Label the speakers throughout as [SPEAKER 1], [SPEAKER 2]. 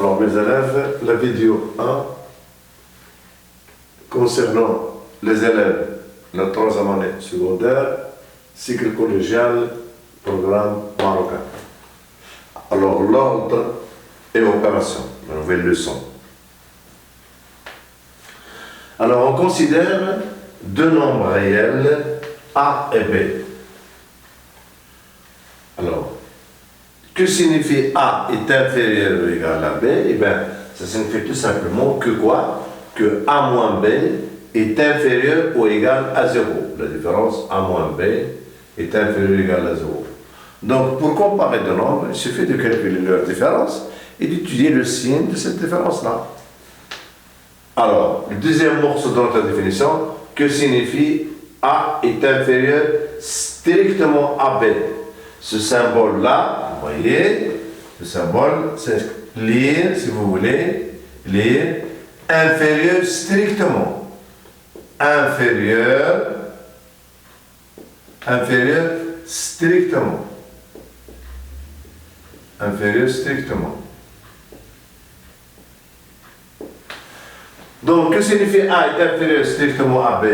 [SPEAKER 1] Alors mes élèves, la vidéo 1 concernant les élèves de la 3e année secondaire, cycle collégial, programme marocain. Alors l'ordre et opération, la nouvelle leçon. Alors on considère deux nombres réels, A et B. Alors, que signifie A est inférieur ou égal à B? Eh bien, ça signifie tout simplement que quoi? Que A moins B est inférieur ou égal à 0. La différence A moins B est inférieur ou égal à 0. Donc, pour comparer deux nombres, il suffit de calculer leur différence et d'étudier le signe de cette différence-là. Alors, le deuxième morceau de notre définition, que signifie A est inférieur strictement à B? Ce symbole-là, vous voyez, ce symbole, c'est lire, si vous voulez, lire, inférieur strictement. Inférieur strictement. Inférieur strictement. Donc, que signifie A est inférieur strictement à B?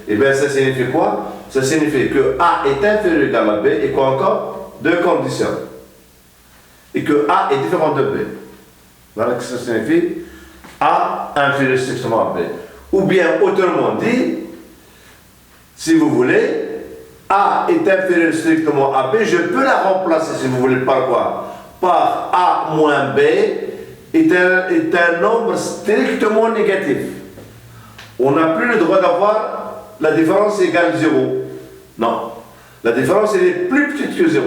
[SPEAKER 1] Eh bien, ça signifie quoi? Ça signifie que A est inférieur ou égal à B et quoi encore? Deux conditions. Et que A est différent de B. Voilà ce que ça signifie. A inférieur strictement à B. Ou bien, autrement dit, si vous voulez, A est inférieur strictement à B, je peux la remplacer, si vous voulez, par quoi? Par A moins B est un nombre strictement négatif. On n'a plus le droit d'avoir la différence égale 0. Non. La différence elle est plus petite que 0.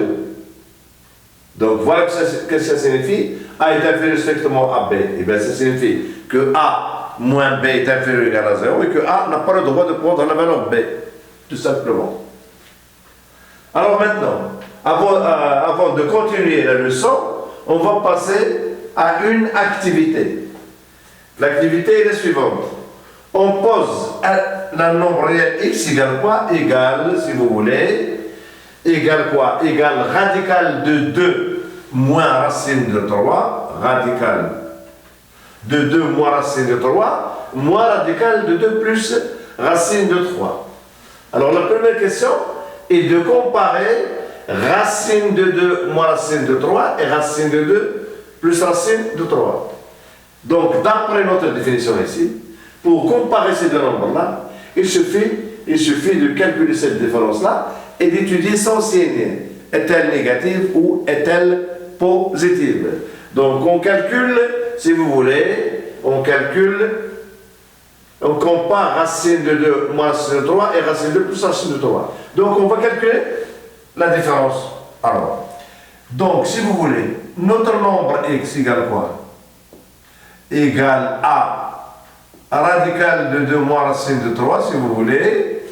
[SPEAKER 1] Donc voilà ce que ça signifie. A est inférieur strictement à B. Et bien ça signifie que A moins B est inférieur ou égal à 0 et que A n'a pas le droit de prendre la valeur B. Tout simplement. Alors maintenant, avant de continuer la leçon, on va passer à une activité. L'activité est la suivante. On pose un nombre réel x égale quoi? Égale, si vous voulez, égale quoi? Égale radical de 2 moins racine de 3, radical de 2 moins racine de 3, moins radical de 2 plus racine de 3. Alors la première question est de comparer racine de 2 moins racine de 3 et racine de 2 plus racine de 3. Donc d'après notre définition ici, pour comparer ces deux nombres-là, il suffit de calculer cette différence-là et d'étudier son signe. Est-elle négative ou est-elle positive? Donc on calcule, si vous voulez, on compare racine de 2 moins racine de 3 et racine de 2 plus racine de 3. Donc on va calculer la différence. Alors, donc si vous voulez, notre nombre x égale quoi? Égale à radical de 2 moins racine de 3, si vous voulez,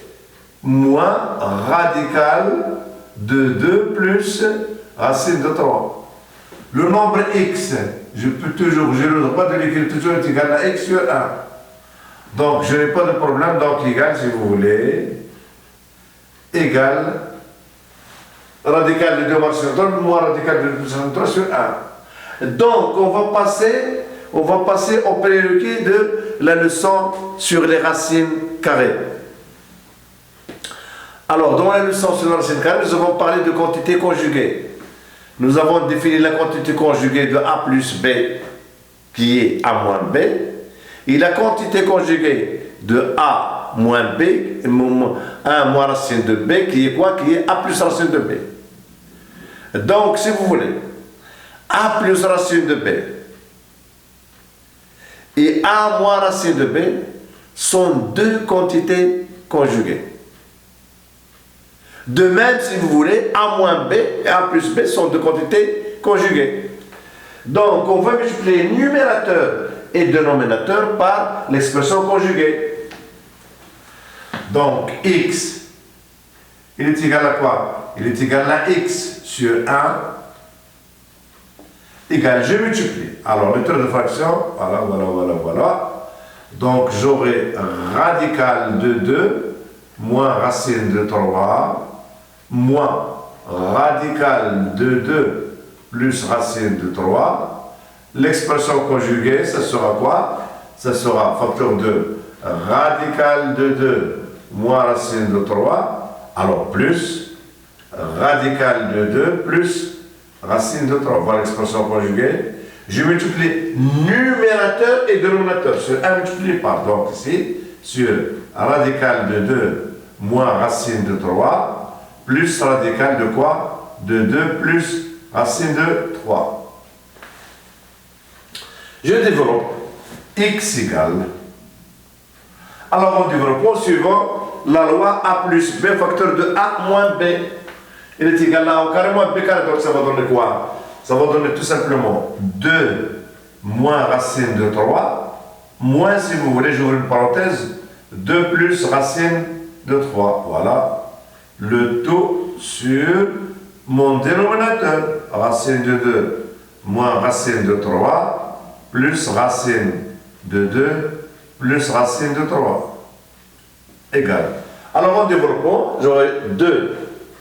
[SPEAKER 1] moins radical de 2 plus racine de 3. Le nombre x, j'ai le droit de l'écrire toujours est égal à x sur 1. Donc, je n'ai pas de problème, donc égal, si vous voulez, égal radical de 2 moins racine de 3, moins radical de 2 plus racine de 3 sur 1. Donc, on va passer au prérequis de la leçon sur les racines carrées. Alors, dans la leçon sur les racines carrées, nous avons parlé de quantité conjuguée. Nous avons défini la quantité conjuguée de A plus B, qui est A moins B, et la quantité conjuguée de A moins B, 1 moins racine de B, qui est quoi? Qui est A plus racine de B. Donc, si vous voulez, A plus racine de B et A moins racine de B sont deux quantités conjuguées. De même, si vous voulez, A moins B et A plus B sont deux quantités conjuguées. Donc, on va multiplier numérateur et dénominateur par l'expression conjuguée. Donc, x, il est égal à quoi? Il est égal à x sur 1 égale, je multiplie. Alors, méthode de fraction, voilà. Donc, j'aurai radical de 2 moins racine de 3 moins radical de 2 plus racine de 3 l'expression conjuguée, ça sera quoi? Ça sera facteur de radical de 2 moins racine de 3, alors plus radical de 2 plus racine de 3. Voilà l'expression conjuguée. Je multiplie numérateur et dénominateur sur 1 multiplié par, donc ici, sur radical de 2 moins racine de 3, plus radical de quoi? De 2 plus racine de 3. Je développe x égale. Alors en développement suivant la loi a plus b facteur de a moins b. Il est égal à a au carré moins b carré, donc ça va donner quoi? Ça va donner tout simplement 2 moins racine de 3, moins, si vous voulez, j'ouvre une parenthèse, 2 plus racine de 3. Voilà le tout sur mon dénominateur. Racine de 2 moins racine de 3 plus racine de 2 plus racine de 3 égale. Alors en développement, j'aurai 2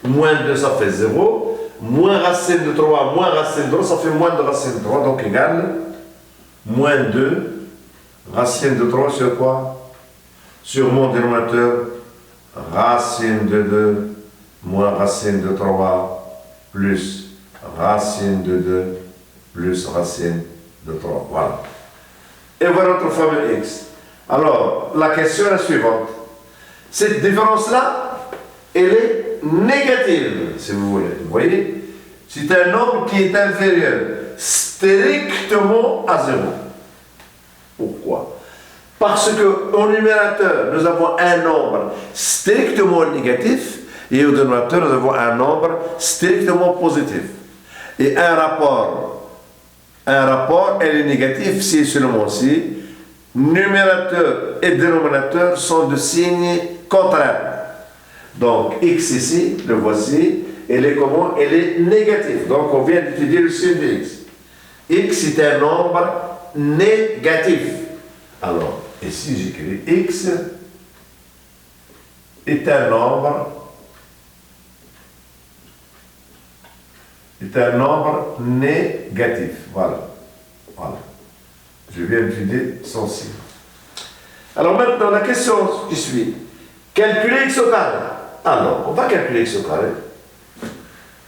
[SPEAKER 1] moins 2, ça fait 0. Moins racine de 3, moins racine de 3, ça fait moins de racine de 3, donc égale moins 2, racine de 3 sur quoi? Sur mon dénominateur, racine de 2, moins racine de 3, plus racine de 2, plus racine de 3. Voilà. Et voilà notre formule x. Alors, la question est la suivante. Cette différence-là, elle est négative, si vous voulez. Vous voyez? C'est un nombre qui est inférieur strictement à 0. Pourquoi? Parce qu'au numérateur, nous avons un nombre strictement négatif et au dénominateur, nous avons un nombre strictement positif. Et un rapport, elle est négatif si et seulement si numérateur et dénominateur sont de signes contraires. Donc, x ici, le voici, elle est comment? Elle est négative. Donc, on vient d'étudier le signe de x. X est un nombre négatif. Alors, ici, j'écris x est un nombre négatif. Voilà. Voilà. Je viens d'étudier son signe. Alors maintenant, la question qui suit. Calculer x au carré. Alors, on va calculer x au carré.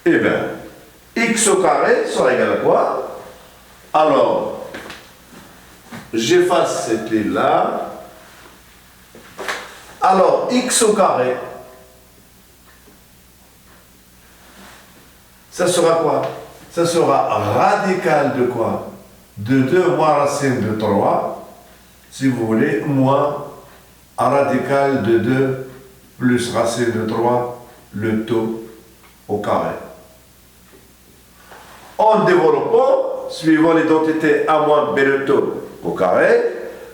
[SPEAKER 1] Eh bien, x au carré sera égal à quoi? Alors, j'efface cette ligne-là. Alors, x au carré, ça sera quoi? Ça sera radical de quoi? De 2 moins racine de 3, si vous voulez, moins radical de 2 plus racine de 3, le tout au carré. En développant, suivant l'identité a moins b le tout au carré,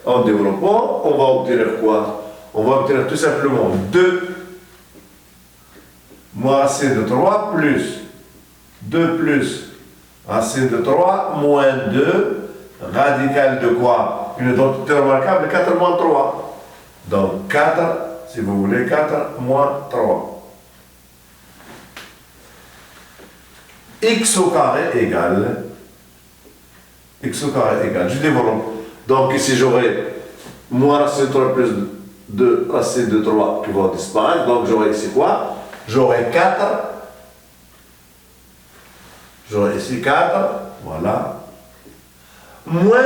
[SPEAKER 1] en développant, on va obtenir quoi? On va obtenir tout simplement 2 moins racine de 3 plus 2 plus racine de 3 moins 2 radical de quoi? Une identité remarquable, 4 moins 3. Donc 4, si vous voulez, 4 moins 3. X au carré égale, je développe. Donc ici j'aurai moins racine de 3 plus 2 racine de 3 qui vont disparaître. Donc j'aurai ici quoi? J'aurai 4. J'aurai ici 4, voilà. Moins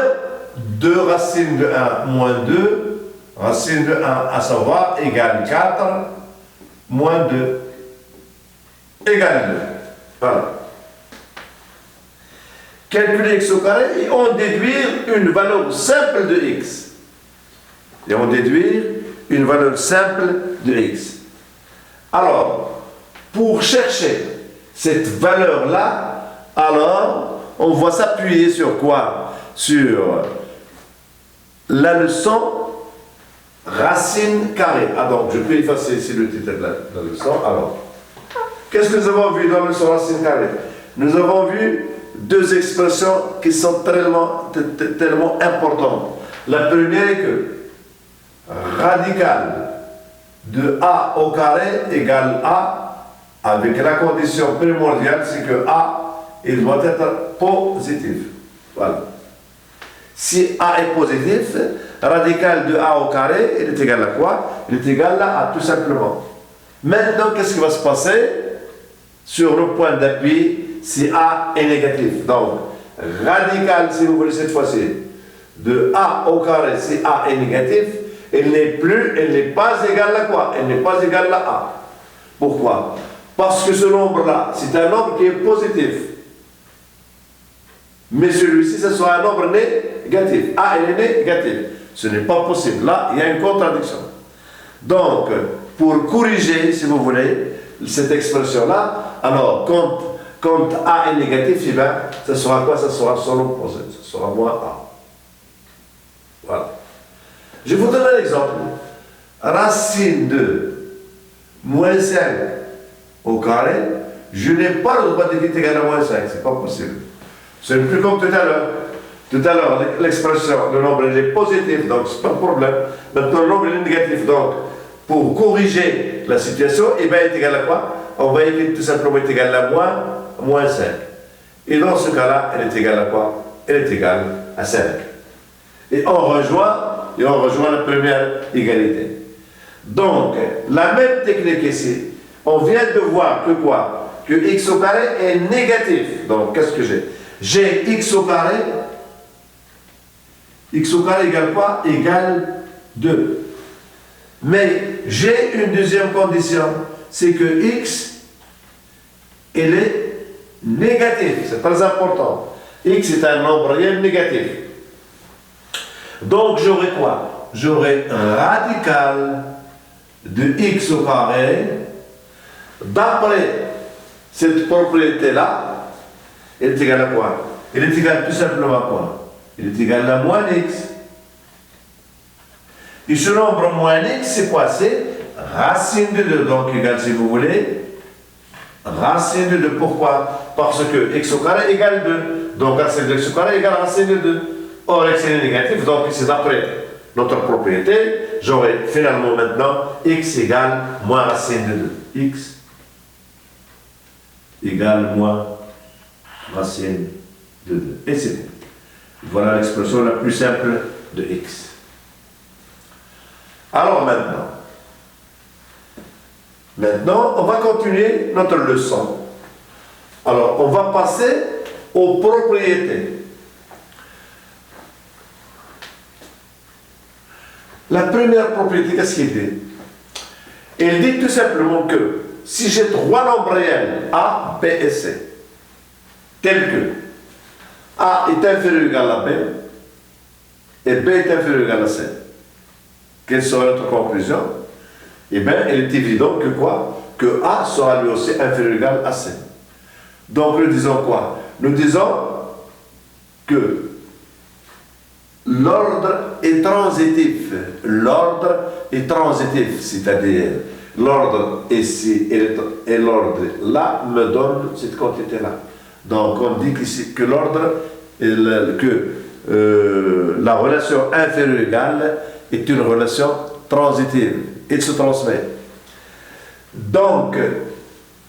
[SPEAKER 1] 2 racines de 1 moins 2, racine de 1 à savoir égale 4 moins 2 égale 2. Voilà. Calculer x au carré et en déduire une valeur simple de x. Et en déduire une valeur simple de x. Alors, pour chercher cette valeur-là, alors, on va s'appuyer sur quoi? Sur la leçon racine carrée. Ah donc, je peux effacer ici le titre de la leçon. Alors, qu'est-ce que nous avons vu dans la leçon racine carrée? Nous avons vu deux expressions qui sont tellement importantes. La première est que radical de a au carré égale a, avec la condition primordiale, c'est que a il doit être positif. Voilà. Si A est positif, radical de A au carré, il est égal à quoi? Il est égal à A, tout simplement. Maintenant, qu'est-ce qui va se passer sur le point d'appui si A est négatif? Donc, radical, si vous voulez cette fois-ci, de A au carré si A est négatif, elle n'est pas égale à quoi? Elle n'est pas égale à A. Pourquoi? Parce que ce nombre-là, c'est un nombre qui est positif. Mais celui-ci, ce sera un nombre négatif. A est négatif. Ce n'est pas possible. Là, il y a une contradiction. Donc, pour corriger, si vous voulez, cette expression-là, alors, quand A est négatif, eh bien, ce sera quoi? Ce sera son opposé. Ce sera moins A. Voilà. Je vous donne un exemple. Racine de moins 5 au carré, je n'ai pas le droit de dire égal à moins 5. Ce n'est pas possible. Ce n'est plus comme tout à l'heure. Tout à l'heure, l'expression, le nombre est positif, donc ce n'est pas de problème. Maintenant, le nombre est négatif, donc pour corriger la situation, eh bien, il est égal à quoi? On va écrire tout simplement est égal à moins 5. Et dans ce cas-là, elle est égale à quoi? Elle est égale à 5. Et on rejoint la première égalité. Donc, la même technique ici, on vient de voir que quoi? Que x au carré est négatif. Donc, qu'est-ce que j'ai? J'ai x au carré. X au carré égale quoi? Égale 2. Mais j'ai une deuxième condition, c'est que x, il est négatif. C'est très important. X est un nombre réel négatif. Donc, j'aurai quoi? J'aurai un radical de x au carré. D'après cette propriété-là, il est égal à quoi? Il est égal tout simplement à quoi? Il est égal à moins x. Et ce nombre moins x, c'est quoi? C'est racine de 2. Donc, égal, si vous voulez, racine de 2. Pourquoi? Parce que x au carré égale 2. Donc, racine de x au carré égale racine de 2. Or, x est négatif, donc c'est d'après notre propriété, j'aurai finalement maintenant x égale moins racine de 2. X égale moins racine de 2. Et c'est tout. Voilà l'expression la plus simple de x. Alors maintenant, on va continuer notre leçon. Alors, on va passer aux propriétés. La première propriété, qu'est-ce qu'il dit? Il dit tout simplement que si j'ai trois nombres réels, A, B et C, tels que A est inférieur ou égal à B et B est inférieur ou égal à C, quelle sera notre conclusion? Eh bien, il est évident que quoi? Que A sera lui aussi inférieur ou égal à C. Donc, nous disons quoi? Nous disons que l'ordre est transitif. L'ordre est transitif, c'est-à-dire l'ordre ici et l'ordre là me donne cette quantité-là. Donc on dit que l'ordre, la relation inférieure-égale est une relation transitive. Il se transmet. Donc,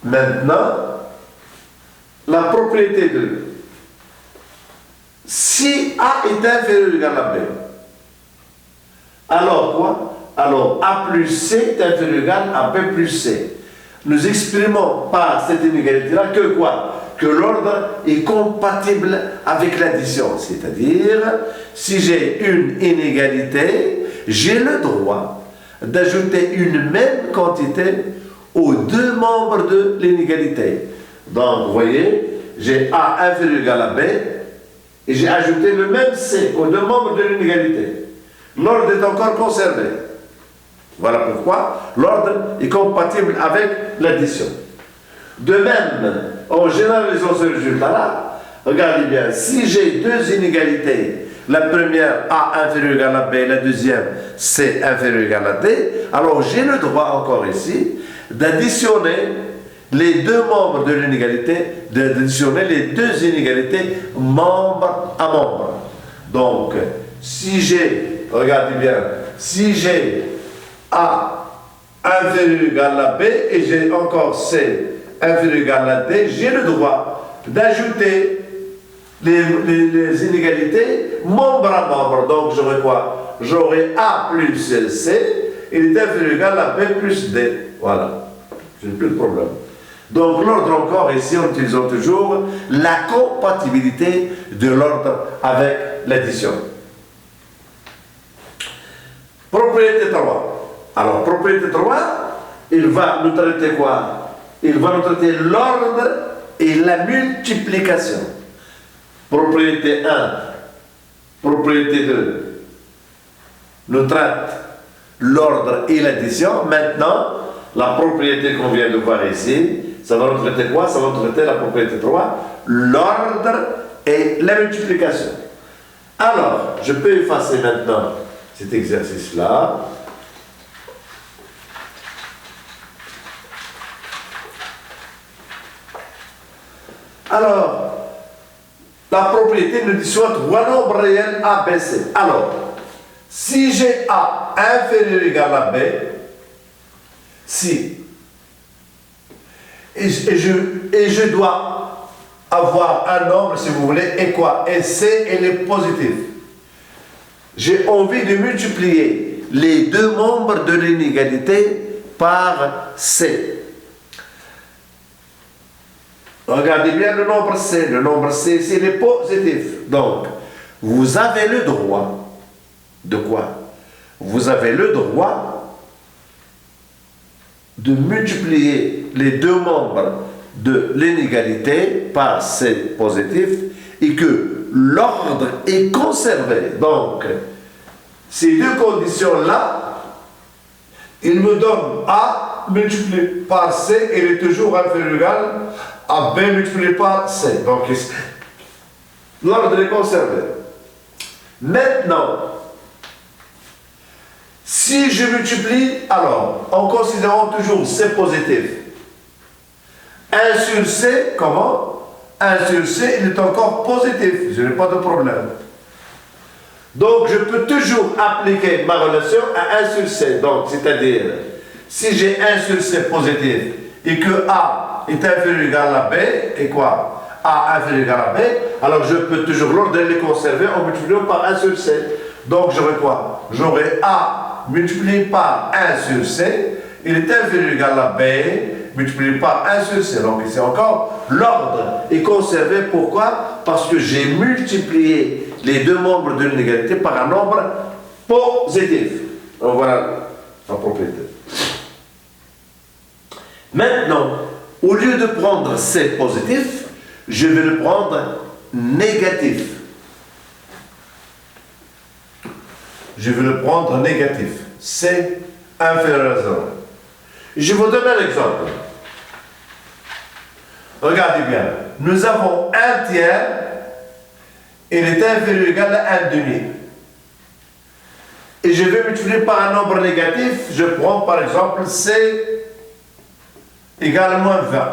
[SPEAKER 1] maintenant, la propriété de si A est inférieur ou égal à B, alors quoi? Alors A plus C est inférieur ou égal à B plus C. Nous exprimons par cette inégalité-là que quoi? Que l'ordre est compatible avec l'addition. C'est-à-dire, si j'ai une inégalité, j'ai le droit d'ajouter une même quantité aux deux membres de l'inégalité. Donc, vous voyez, j'ai A inférieur ou égal à B, et j'ai ajouté le même C aux deux membres de l'inégalité. L'ordre est encore conservé. Voilà pourquoi l'ordre est compatible avec l'addition. De même, en généralisant ce résultat-là, regardez bien, si j'ai deux inégalités, la première A inférieur ou égal à B, la deuxième C inférieur ou égal à D, alors j'ai le droit encore ici d'additionner les deux membres de l'inégalité, d'additionner les deux inégalités membre à membre. Donc, si j'ai, regardez bien, si j'ai A inférieur ou égal à B et j'ai encore C inférieur ou égal à D, j'ai le droit d'ajouter les inégalités membre à membre. Donc j'aurai quoi? J'aurai A plus C, il est inférieur ou égal à B plus D. Voilà, je n'ai plus de problème. Donc l'ordre encore, ici, en utilisant toujours la compatibilité de l'ordre avec l'addition. Propriété 3. Alors, propriété 3, il va nous traiter quoi? Il va nous traiter l'ordre et la multiplication. Propriété 1, propriété 2, nous traite l'ordre et l'addition. Maintenant, la propriété qu'on vient de voir ici, ça va nous traiter quoi? Ça va nous traiter la propriété 3, l'ordre et la multiplication. Alors, je peux effacer maintenant cet exercice-là. Alors, la propriété nous dit soit trois nombres réels A, B, C. Alors, si j'ai A inférieur ou égal à B, si, et je dois avoir un nombre, si vous voulez, et quoi? Et C, elle est positive. J'ai envie de multiplier les deux membres de l'inégalité par C. Regardez bien le nombre C. Le nombre C, c'est les positifs. Donc, vous avez le droit de quoi? Vous avez le droit de multiplier les deux membres de l'inégalité par C positif et que l'ordre est conservé. Donc, ces deux conditions-là, il me donne A multiplié par C, il est toujours inférieur ou égal à B multiplié par C. Donc, l'ordre est conservé. Maintenant, si je multiplie, alors, en considérant toujours C positif, 1 sur C, comment? 1 sur C, il est encore positif, je n'ai pas de problème. Donc, je peux toujours appliquer ma relation à 1 sur C. Donc, c'est-à-dire, si j'ai 1 sur C positif et que A est inférieur ou égal à B, et quoi? A inférieur ou égal à B, alors je peux toujours l'ordre les conserver en multipliant par 1 sur C. Donc, j'aurai quoi? J'aurai A multiplié par 1 sur C, il est inférieur ou égal à B, multiplié par 1 sur C. Donc ici encore, l'ordre est conservé. Pourquoi? Parce que j'ai multiplié les deux membres de l'inégalité par un nombre positif. Donc voilà la propriété. Maintenant, au lieu de prendre C positif, je vais le prendre négatif. Je vais le prendre négatif. C inférieur à 0. Je vous donne un exemple. Regardez bien. Nous avons un tiers, il est inférieur ou égal à 1 demi. Et je vais multiplier par un nombre négatif, je prends par exemple C égale à moins 20.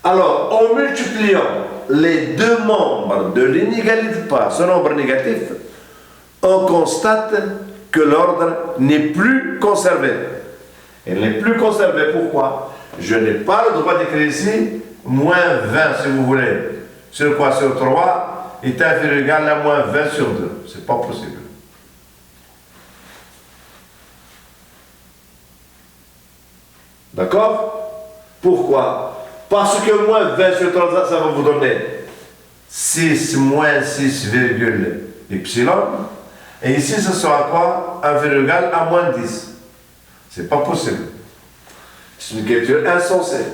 [SPEAKER 1] Alors, en multipliant les deux membres de l'inégalité par ce nombre négatif, on constate que l'ordre n'est plus conservé. Il n'est plus conservé. Pourquoi? Je n'ai pas le droit d'écrire ici moins 20, si vous voulez. Sur quoi? Sur 3 est inférieur ou égal à moins 20 sur 2. Ce n'est pas possible. D'accord? Pourquoi? Parce que moins 20 sur 3, ça va vous donner 6 moins 6, epsilon. Et ici, ce sera quoi? Inférieur ou égal à moins 10. C'est pas possible. C'est une écriture insensée.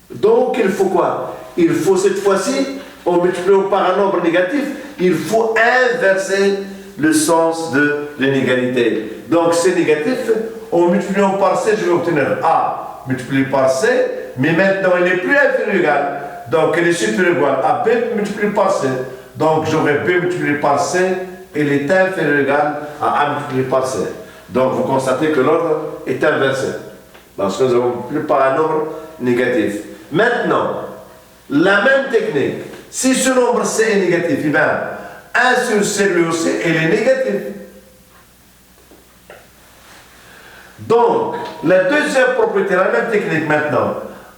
[SPEAKER 1] Donc, il faut quoi? Il faut cette fois-ci, en multipliant par un nombre négatif, il faut inverser le sens de l'inégalité. Donc, c'est négatif. En multipliant par C, je vais obtenir A multiplié par C, mais maintenant, il n'est plus inférieur ou égal. Donc, il est supérieur ou égal à B multiplié par C. Donc, j'aurai B multiplié par C, il est inférieur ou égal à A multiplié par C. Donc, vous constatez que l'ordre est inversé. Parce que nous avons multiplié par un nombre négatif. Maintenant, la même technique. Si ce nombre C est négatif, eh bien, 1 sur C lui aussi, il est négatif. Donc, la deuxième propriété, la même technique maintenant.